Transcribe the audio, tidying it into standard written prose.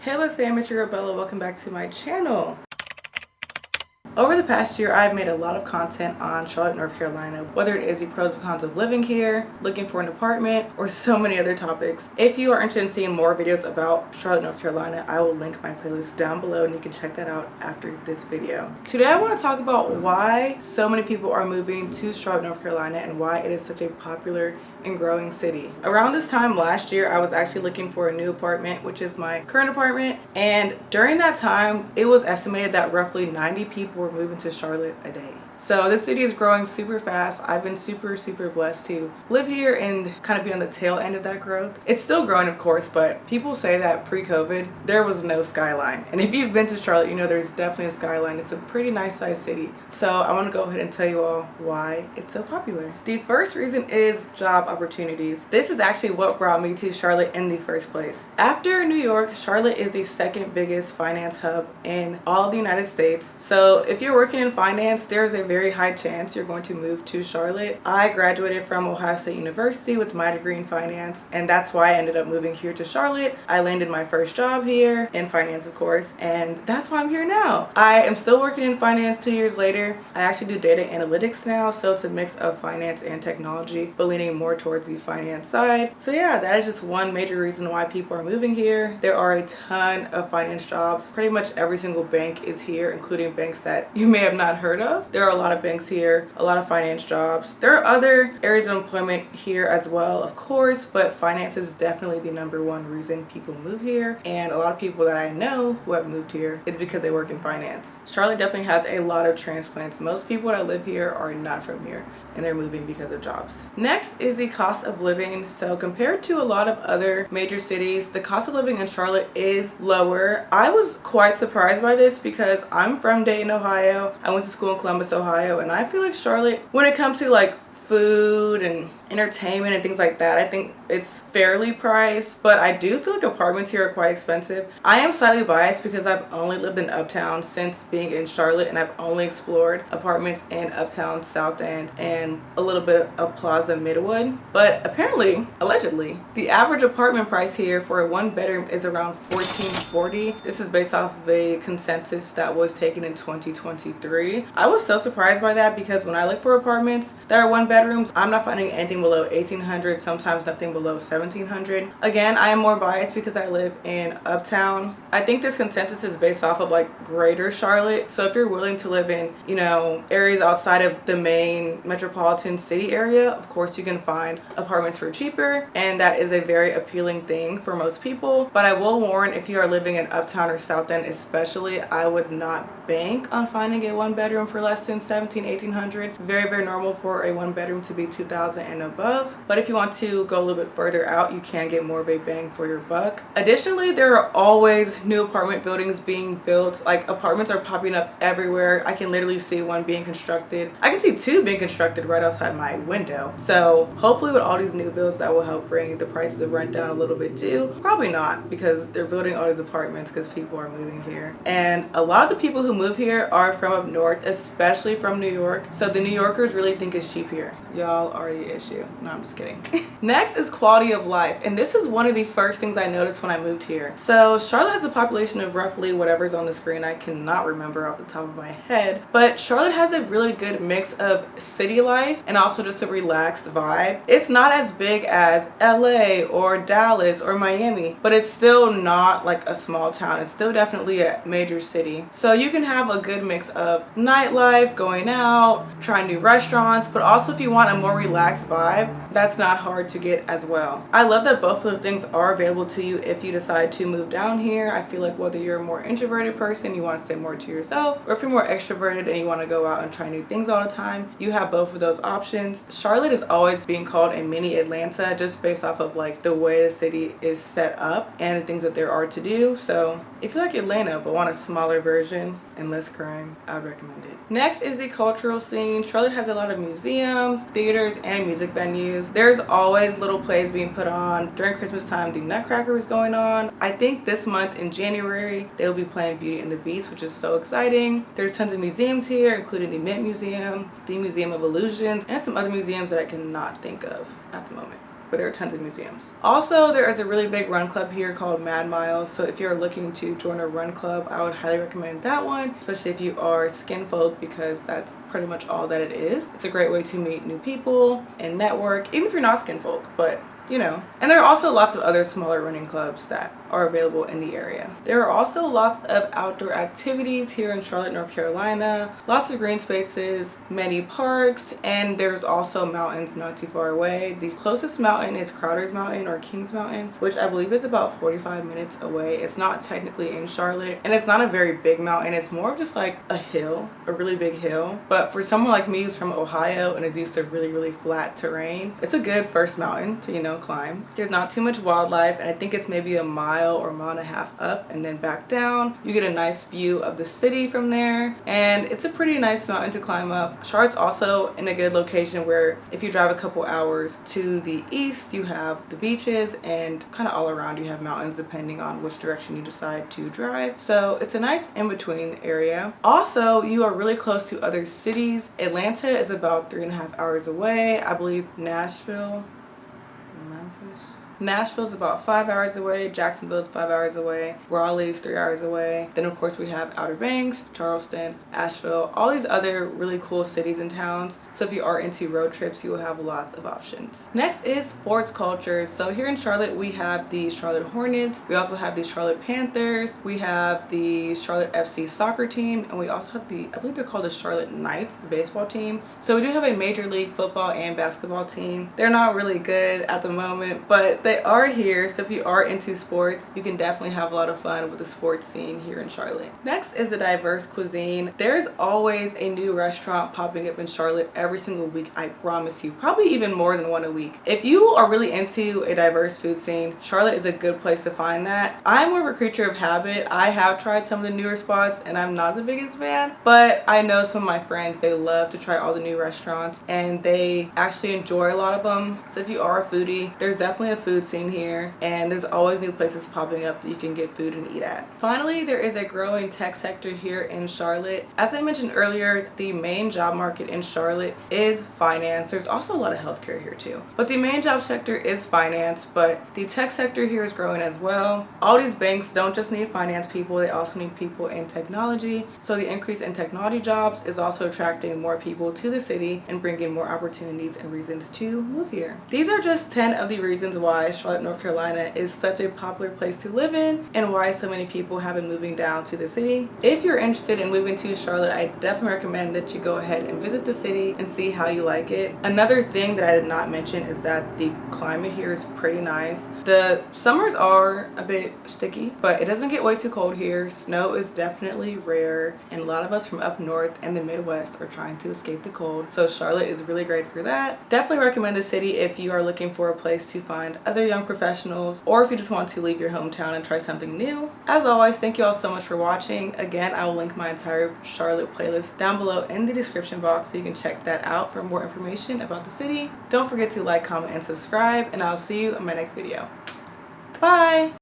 Hey what's fam, it's your Bella. Welcome back to my channel. Over the past year, I've made a lot of content on Charlotte, North Carolina, whether it is the pros and cons of living here, looking for an apartment, or so many other topics. If you are interested in seeing more videos about Charlotte, North Carolina, I will link my playlist down below and you can check that out after this video. Today, I want to talk about why so many people are moving to Charlotte, North Carolina and why it is such a popular and growing city. Around this time last year, I was actually looking for a new apartment, which is my current apartment, and during that time it was estimated that roughly 90 people were moving to Charlotte a day. So this city is growing super fast. I've been super blessed to live here and kind of be on the tail end of that growth. It's still growing, of course, but people say that pre-COVID there was no skyline, and if you've been to Charlotte, you know there's definitely a skyline. It's a pretty nice sized city. So I want to go ahead and tell you all why it's so popular. The first reason is job opportunities. This is actually what brought me to Charlotte in the first place. After New York, Charlotte is the second biggest finance hub in all of the United States. So if you're working in finance, there's a very high chance you're going to move to Charlotte. I graduated from Ohio State University with my degree in finance, and that's why I ended up moving here to Charlotte. I landed my first job here in finance, of course, and that's why I'm here now. I am still working in finance 2 years later. I actually do data analytics now, so it's a mix of finance and technology, but leaning more towards the finance side. So yeah, that is just one major reason why people are moving here. There are a ton of finance jobs. Pretty much every single bank is here, including banks that you may have not heard of. There are a lot of banks here, a lot of finance jobs. There are other areas of employment here as well, of course, but finance is definitely the #1 reason people move here. And a lot of people that I know who have moved here is because they work in finance. Charlotte definitely has a lot of transplants. Most people that live here are not from here, and they're moving because of jobs. Next is the cost of living. So compared to a lot of other major cities, the cost of living in Charlotte is lower. I was quite surprised by this because I'm from Dayton, Ohio. I went to school in Columbus, Ohio, and I feel like Charlotte, when it comes to like food and entertainment and things like that, I think it's fairly priced, but I do feel like apartments here are quite expensive. I am slightly biased because I've only lived in Uptown since being in Charlotte, and I've only explored apartments in Uptown, South End, and a little bit of Plaza Midwood. But apparently, allegedly, the average apartment price here for a 1-bedroom is around $1440. This is based off of a consensus that was taken in 2023. I was so surprised by that because when I look for apartments that are 1-bedrooms, I'm not finding anything below $1,800, sometimes nothing below $1,700. Again, I am more biased because I live in Uptown. I think this consensus is based off of like greater Charlotte. So if you're willing to live in, you know, areas outside of the main metropolitan city area, of course you can find apartments for cheaper, and that is a very appealing thing for most people. But I will warn, if you are living in Uptown or South End especially, I would not bank on finding a 1-bedroom for less than $1,700-$1,800. Very normal for a 1-bedroom to be $2,000 and above. But if you want to go a little bit further out, you can get more of a bang for your buck. Additionally, there are always new apartment buildings being built. Like, apartments are popping up everywhere. I can literally see one being constructed. I can see 2 being constructed right outside my window. So hopefully with all these new builds, that will help bring the prices of rent down a little bit too. Probably not, because they're building all these apartments because people are moving here. And a lot of the people who move here are from up north, especially from New York. So the New Yorkers really think it's cheap here. Y'all are the issue. No, I'm just kidding. Next is quality of life, and this is one of the first things I noticed when I moved here. So Charlotte has a population of roughly whatever's on the screen. I cannot remember off the top of my head, but Charlotte has a really good mix of city life and also just a relaxed vibe. It's not as big as LA or Dallas or Miami, but it's still not like a small town. It's still definitely a major city. So you can have a good mix of nightlife, going out, trying new restaurants, but also if you want a more relaxed vibe, that's not hard to get as well. I love that both of those things are available to you if you decide to move down here. I feel like whether you're a more introverted person, you want to stay more to yourself, or if you're more extroverted and you want to go out and try new things all the time, you have both of those options. Charlotte is always being called a mini Atlanta just based off of like the way the city is set up and the things that there are to do. So if you like Atlanta but want a smaller version and less crime, I'd recommend it. Next is the cultural scene. Charlotte has a lot of museums, theaters, and music venues. There's always little plays being put on. During Christmas time, the Nutcracker is going on. I think this month in January, they'll be playing Beauty and the Beast, which is so exciting. There's tons of museums here, including the Mint Museum, the Museum of Illusions, and some other museums that I cannot think of at the moment. but there are tons of museums. Also, there is a really big run club here called Mad Miles. So if you're looking to join a run club, I would highly recommend that one, especially if you are skin folk, because that's pretty much all that it is. It's a great way to meet new people and network, even if you're not skin folk, but you know. And there are also lots of other smaller running clubs that are available in the area. There are also lots of outdoor activities here in Charlotte, North Carolina. Lots of green spaces, many parks, and there's also mountains not too far away. The closest mountain is Crowder's Mountain or Kings Mountain, which I believe is about 45 minutes away. It's not technically in Charlotte, and it's not a very big mountain. It's more of just like a hill, a really big hill. But for someone like me who's from Ohio and is used to really flat terrain, it's a good first mountain to, you know, climb. There's not too much wildlife, and I think it's maybe a mile or mile and a half up and then back down. You get a nice view of the city from there, and it's a pretty nice mountain to climb up. Charlotte's also in a good location where if you drive a couple hours to the east, you have the beaches, and kind of all around you have mountains depending on which direction you decide to drive. So it's a nice in-between area. Also, you are really close to other cities. Atlanta is about 3.5 hours away. I believe Nashville's about 5 hours away. Jacksonville's 5 hours away. Raleigh's 3 hours away. Then of course we have Outer Banks, Charleston, Asheville, all these other really cool cities and towns. So if you are into road trips, you will have lots of options. Next is sports culture. So here in Charlotte, we have the Charlotte Hornets. We also have the Charlotte Panthers. We have the Charlotte FC soccer team. And we also have I believe they're called the Charlotte Knights, the baseball team. So we do have a Major League football and basketball team. They're not really good at the moment, but they are here, so if you are into sports, you can definitely have a lot of fun with the sports scene here in Charlotte. Next is the diverse cuisine. There's always a new restaurant popping up in Charlotte every single week, I promise you. Probably even more than one a week. If you are really into a diverse food scene, Charlotte is a good place to find that. I'm more of a creature of habit. I have tried some of the newer spots and I'm not the biggest fan, but I know some of my friends, they love to try all the new restaurants and they actually enjoy a lot of them. So if you are a foodie, there's definitely a food scene here, and there's always new places popping up that you can get food and eat at. Finally, there is a growing tech sector here in Charlotte. As I mentioned earlier, the main job market in Charlotte is finance. There's also a lot of healthcare here too, but the main job sector is finance, but the tech sector here is growing as well. All these banks don't just need finance people, they also need people in technology. So the increase in technology jobs is also attracting more people to the city and bringing more opportunities and reasons to move here. These are just 10 of the reasons why Charlotte, North Carolina is such a popular place to live in and why so many people have been moving down to the city. If you're interested in moving to Charlotte, I definitely recommend that you go ahead and visit the city and see how you like it. Another thing that I did not mention is that the climate here is pretty nice. The summers are a bit sticky, but it doesn't get way too cold here. Snow is definitely rare, and a lot of us from up north and the Midwest are trying to escape the cold. So Charlotte is really great for that. Definitely recommend the city if you are looking for a place to find other young professionals, or if you just want to leave your hometown and try something new. As always, thank you all so much for watching. Again, I will link my entire Charlotte playlist down below in the description box so you can check that out for more information about the city. Don't forget to like, comment, and subscribe, and I'll see you in my next video. Bye!